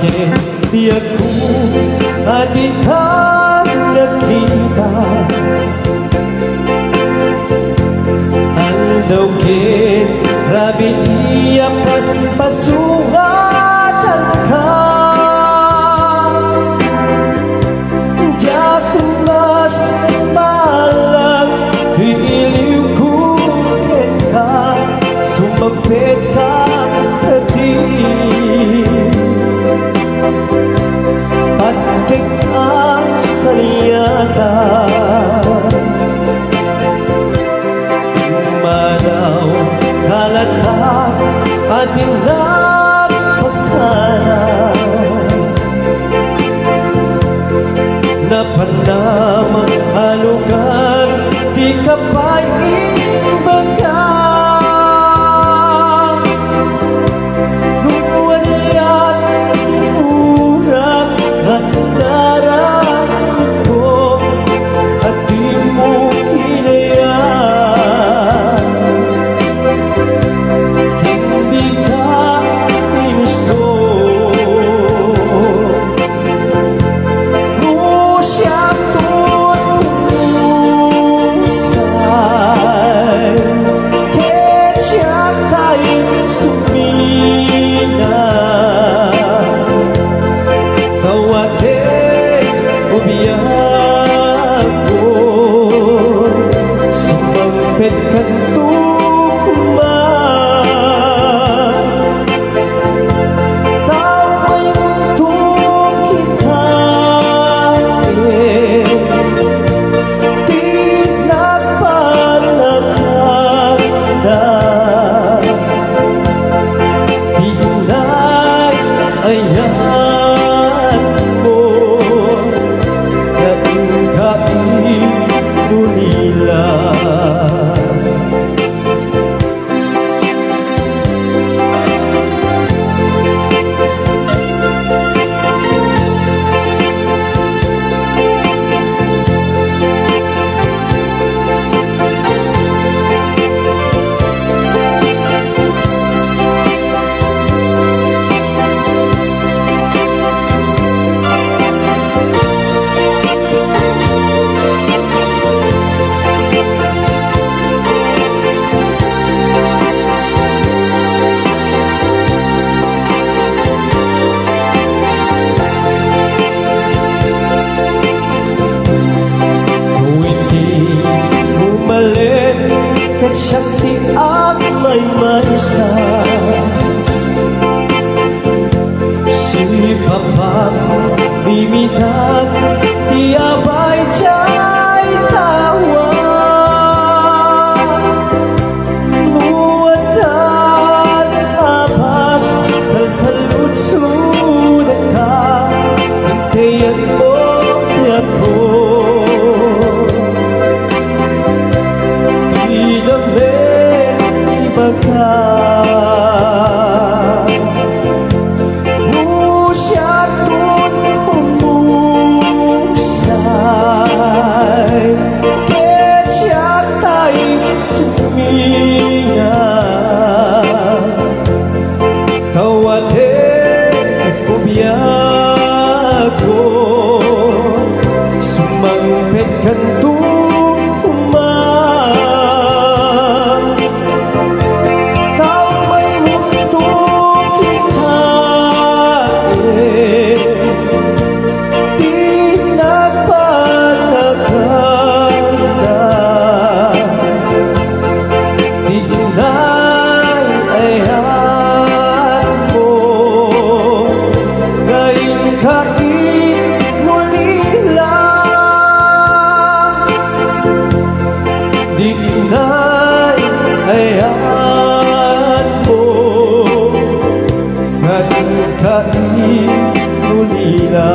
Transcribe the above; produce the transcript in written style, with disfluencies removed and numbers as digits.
Bakit di ako at ikaw nakita? Andaw kin rabi iya pasungatan ka. Diyak mas malang iliw ko ken ka, sumapit ka kadi. Pagkik ang sariyata, manaw kalatak ating nagpagkana. Napanamang halugan, di ka pa'y imbaga. Ket syakti at may maisa, si Papa bimitat di abay jay tawa. Muatan abas salsalud sudah ka, kantayan mo ako. Usyatun umusay, kecyak tayo suminga. Kawate pubiyago, sumangpet kanto. Kain nulila.